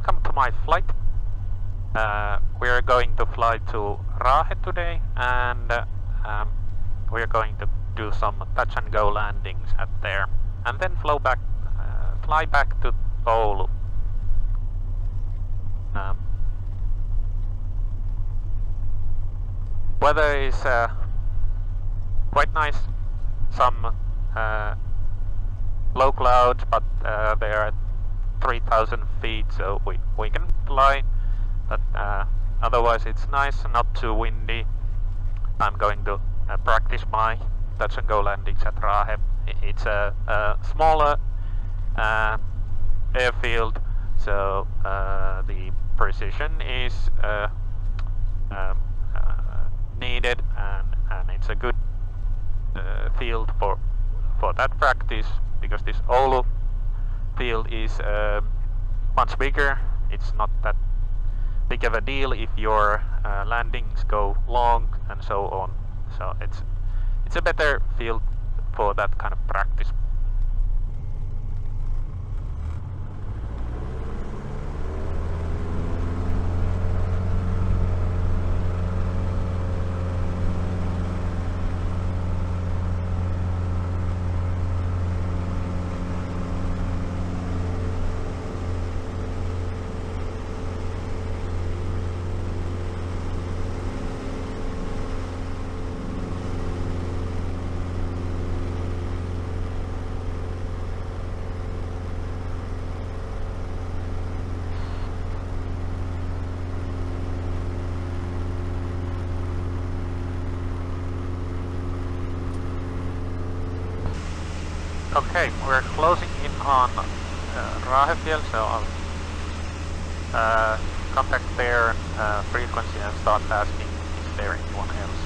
welcome to my flight. We're going to fly to Rahe today, and we're going to do some touch and go landings at there, and then fly back to Oulu. Weather is quite nice. Some low clouds, but they are at 3,000 feet, so we can fly. But otherwise, it's nice, not too windy. I'm going to practice my touch and go landings at Rahe. It's a smaller airfield, so the precision is needed, and it's a good field for that practice, because this Oulu field is much bigger. It's not that big of a deal if your landings go long and so on. So it's a better field for that kind of practice. Okay, we're closing in on Rahe field, so I'll contact their frequency and start asking is there anyone else.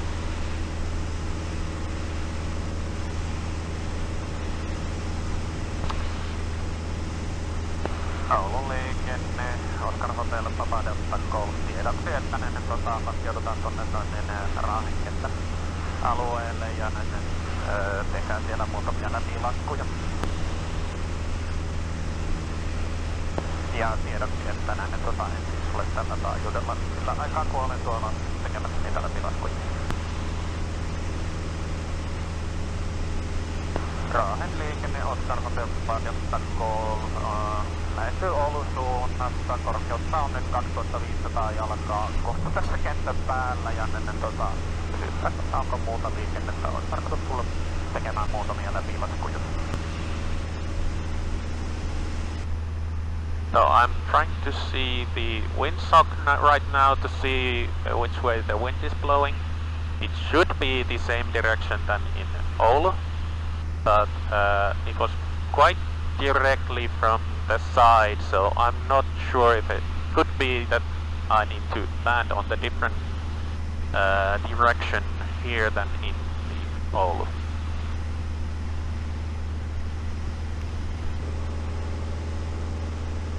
Oulun liikenne, Oscar Hotel, Papa Delta Golf. Tiedoksi, että ne joudutaan tuonne Rahen kentän alueelle ja tehdään siellä muutamia läpilaskuja. Ja tiedoksi, että en siis sulle tällä taajuudella sillä aikaa, kun olen tuolla tekemässä niitä läpilaskuja. Rahen liikenne, Oscar Hotel, Delta Golf, lähestyy Oulun suunnassa. Korkeutta on nyt 2500 jalkaa kohta tässä kentän päällä, ja kysytään, että onko muuta liikennettä. Olisi tarkoitus tulla tekemään muutamia läpilaskuja. So I'm trying to see the windsock right now to see which way the wind is blowing. It should be the same direction than in Oulu, but it was quite directly from the side, so I'm not sure if it could be that I need to land on the different direction here than in the Oulu.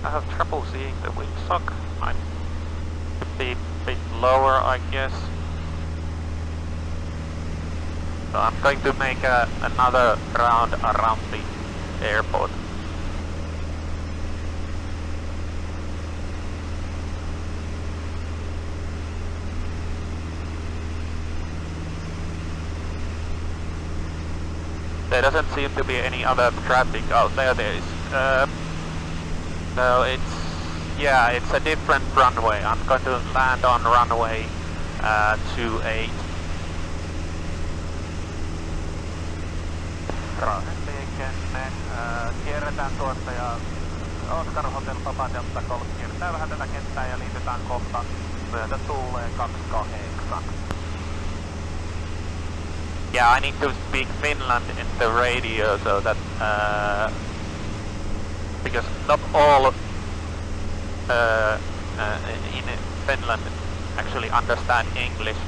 I have trouble seeing the windsock. I could be a bit lower, I guess. So I'm going to make another round around the airport. There doesn't seem to be any other traffic out there. There is. No, it's a different runway. I'm going to land on runway 28. Rahen liikenne. Kierretään tuosta ja Oscar Hotel Papa Delta Golf. Kierretään vähän tätä kenttää ja liitetään kohta myötä tuuleen 28. Yeah, I need to speak Finland in the radio so that because not all in Finland actually understand English,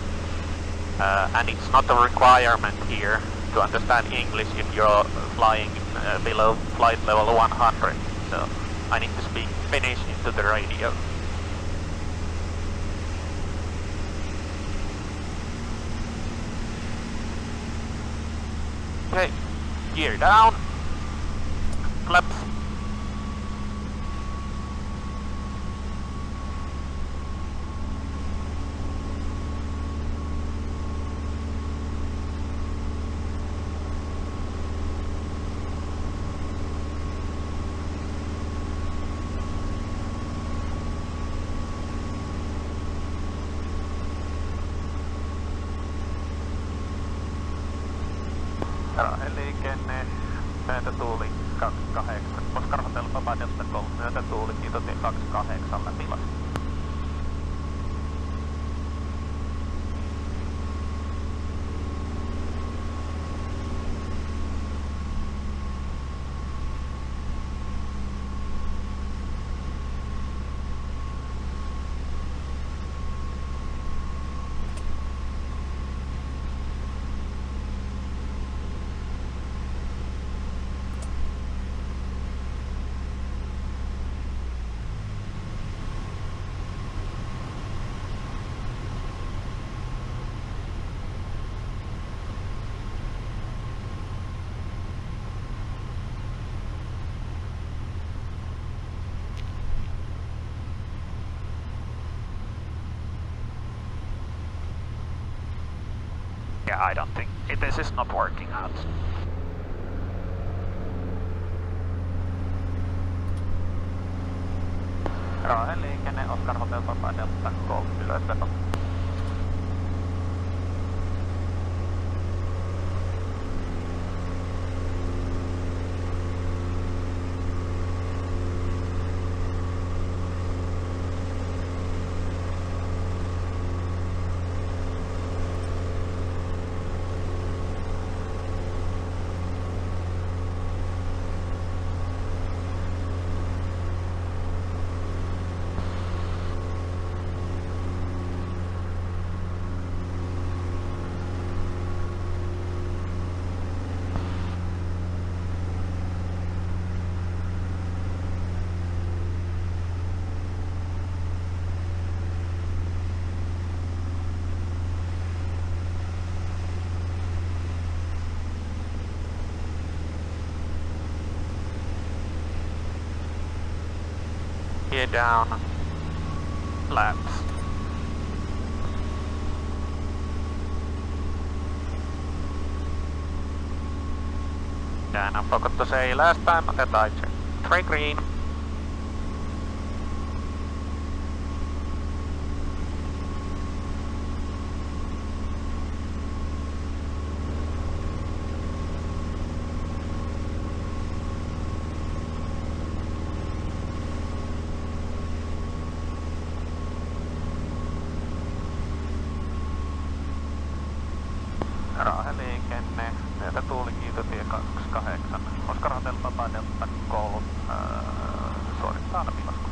and it's not a requirement here to understand English if you're flying below flight level 100. So I need to speak Finnish into the radio. Okay, gear down, flaps. Liikenne myötätuuli 28. Oscar Hotel Papa Delta Golf myötätuuli kiitotin 28 läpi laski. Yeah, I don't think this is not working out. Liikenne Oscar Hotel Papa Delta Golf ylösveto. Gear down, flaps. And I forgot to say last time that I checked tray green. Liikenne, myötätuuli kiitotie 28. Oscar Hotel Papa Delta Golf suorittaa läpilasku.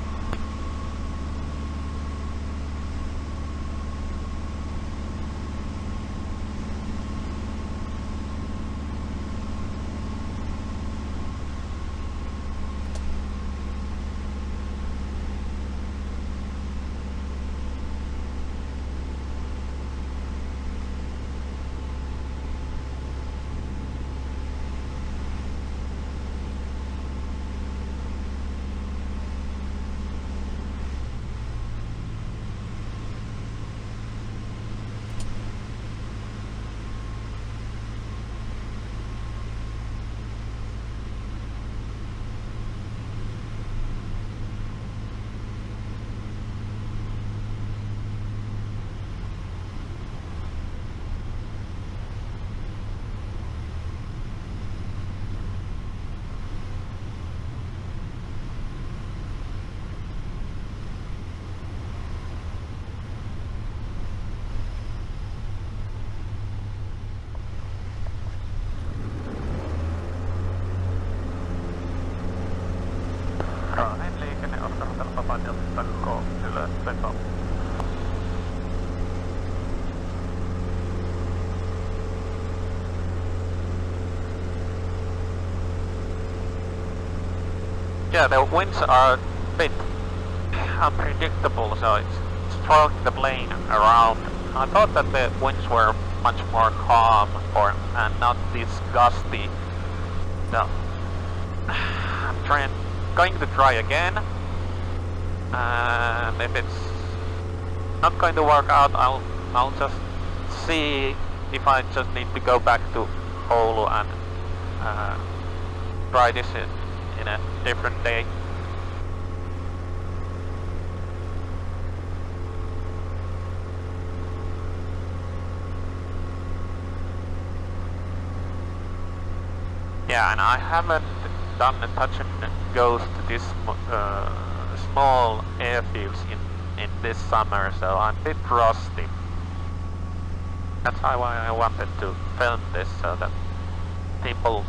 Liikenne Oscar Hotel Papa Delta Golf ylösveto. Yeah, the winds are a bit unpredictable, so it's throwing the plane around. I thought that the winds were much more calm and not this gusty. So I'm going to try again, and if it's not going to work out, I'll just see if I just need to go back to Oulu and try this in a different day. Yeah, and I haven't done a touch and goes to this small airfields in this summer, so I'm a bit rusty. That's why I wanted to film this, so that people...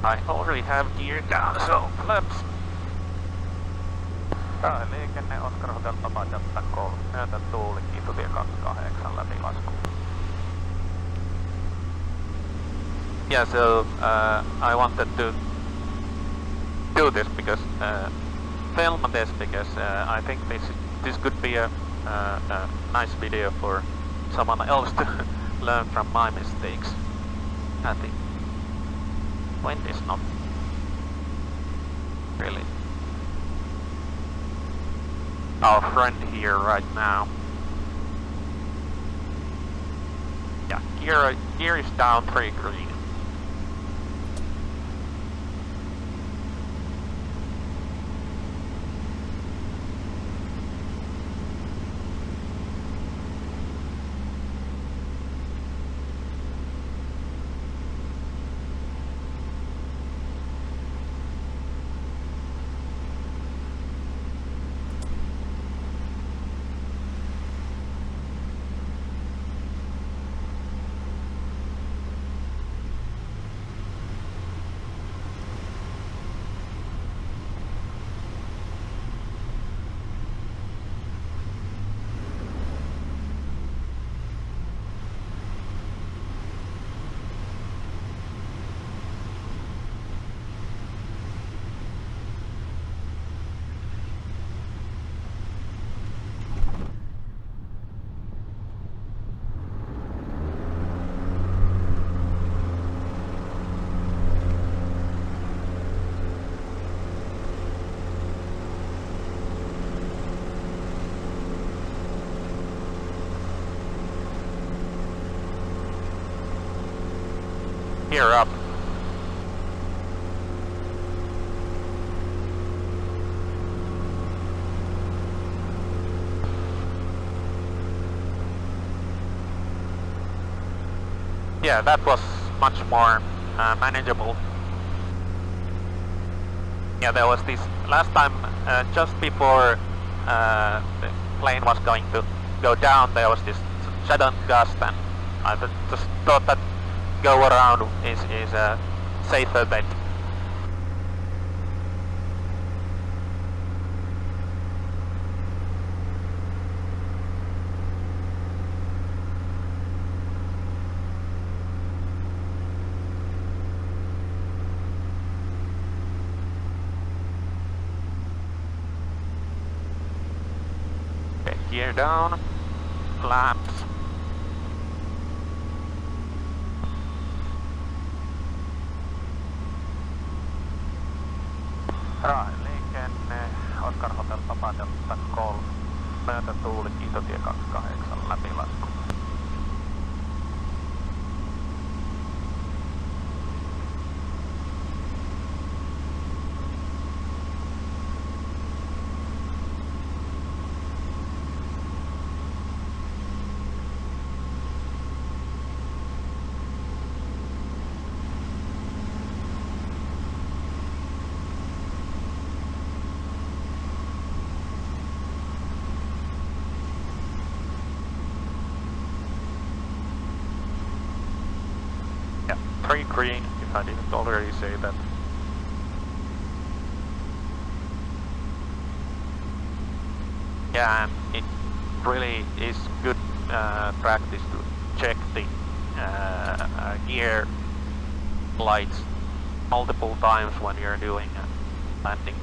I already have gear down, so flaps. Liikenne Oskar Hotel Papa Delta 3, myötä tuuli, Kiitotie 28 läpilasku. Yeah, so I wanted to do this because film this because I think this could be a nice video for someone else to learn from my mistakes. I think wind is not really our friend here right now. Yeah, gear is down 3 green. Gear up. Yeah, that was much more manageable. Yeah, there was this last time just before the plane was going to go down, there was this sudden gust, and I just thought that go around is a safer bet. Okay, gear down, flaps. Liikenne Oskar Hotel Papa Delta 3, myötä tuuli, Kiitotie 28 läpilasku. Yeah, 3 green, if I didn't already say that. Yeah, and it really is good practice to check the gear lights multiple times when you're doing a landing.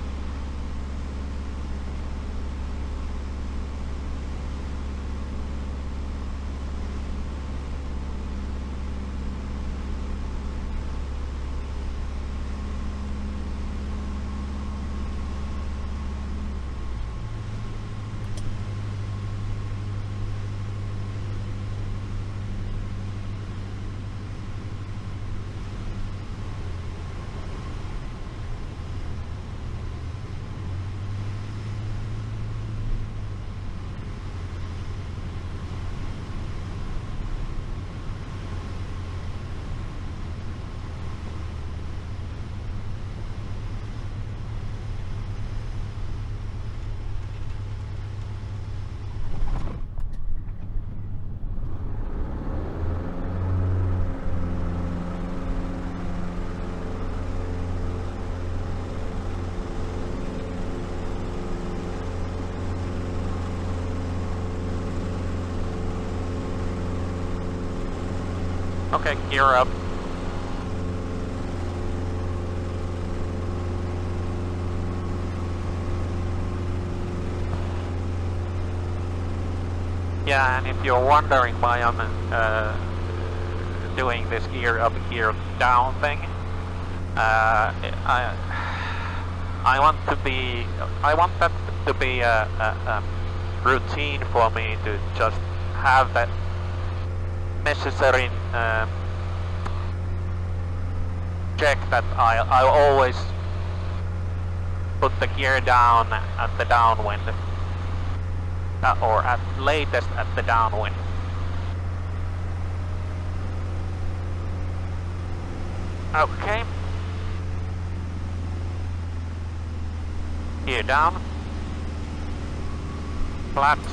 Okay, gear up. Yeah, and if you're wondering why I'm doing this gear up, gear down thing, I want that to be a routine for me to just have that necessary check that I always put the gear down at the downwind, or at latest at the downwind. Okay. Gear down. Flaps.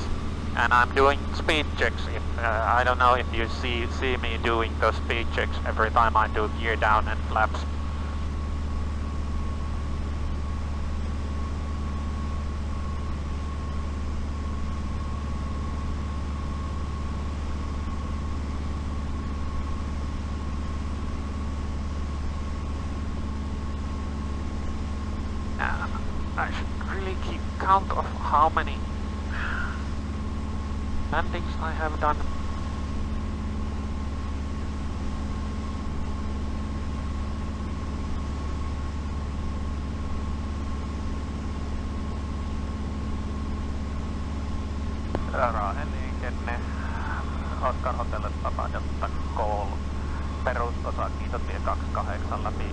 And I'm doing speed checks. If I don't know if you see me doing those speed checks every time I do gear down and flaps. I should really keep count of how many landings I have done. Raahen liikenne, Oscar Hotel Papa Delta Call, perusosa Kiitotie 28 läpi.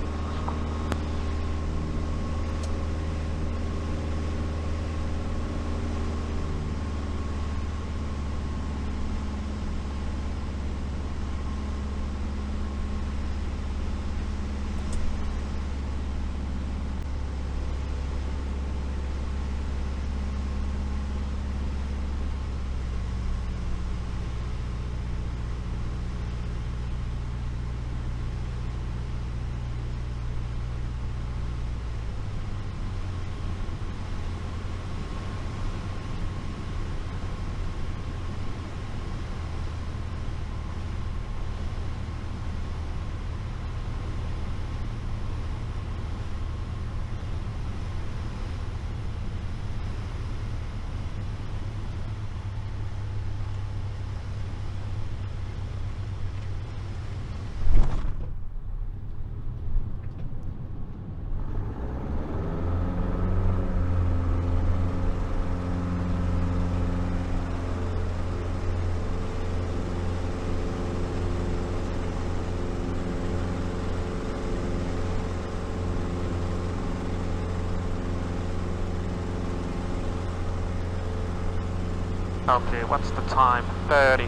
Okay, what's the time? 30.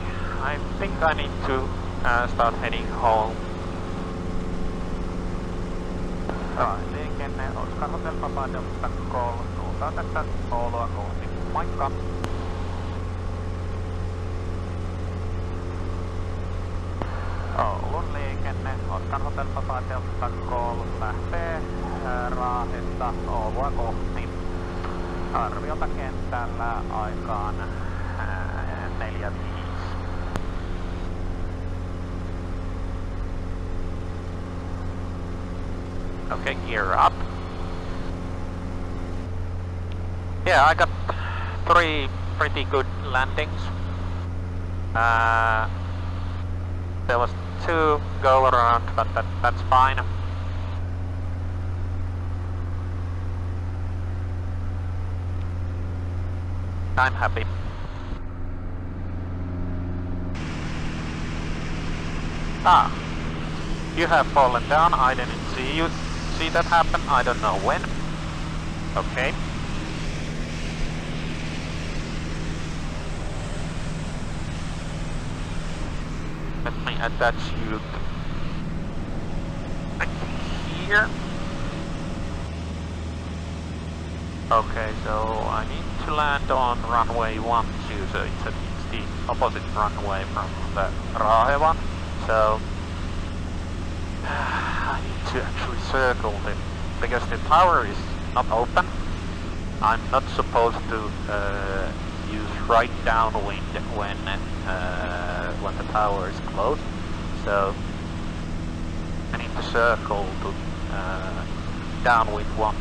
I think I need to start heading home. Liikenne Oscar Hotel Papa Delta Call, suuntaa tästä Oulua kohti. Moikka! Oulun liikenne Oscar Hotel Papa Delta Call lähtee Raahesta Oulua kohti. Arviota kentällä aikaan 4:05. Okay, gear up. Yeah, I got 3 pretty good landings. There was 2 go around, but that's fine. I'm happy. Ah, you have fallen down. I didn't see that happen. I don't know when. Okay. Let me attach you here. Okay, so I need to land on runway 12, so it's the opposite runway from the Raahe one. So I need to actually circle it because the tower is not open. I'm not supposed to use right downwind when the tower is closed. So in the circle to downwind 12.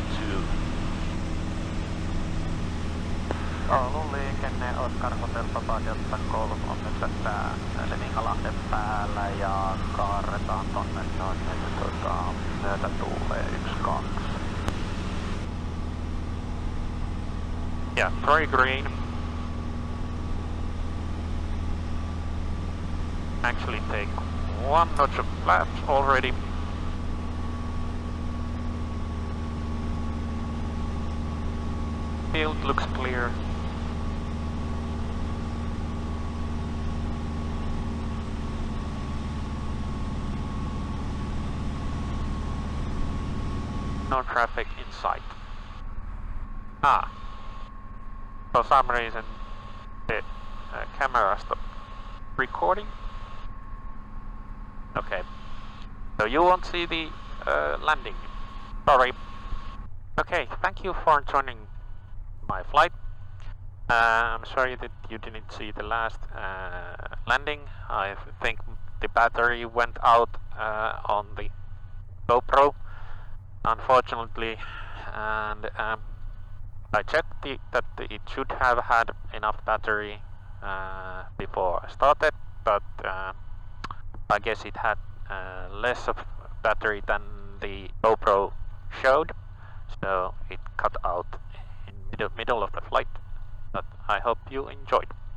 Oulun liikenne Oscar Hotel Papa Delta 3 on nyt Leningalahden päällä ja kaarretaan tonne noin myötätuuleen 1-2. Yeah, try green. Actually take 1 notch of flaps already. Field looks clear. No traffic in sight. For some reason the camera stopped recording. Okay, so you won't see the landing. Sorry. Okay, thank you for joining my flight. I'm sorry that you didn't see the last landing. I think the battery went out on the GoPro, unfortunately, and I checked that it should have had enough battery before I started, but I guess it had less of battery than the GoPro showed, so it cut out in middle of the flight. But I hope you enjoyed.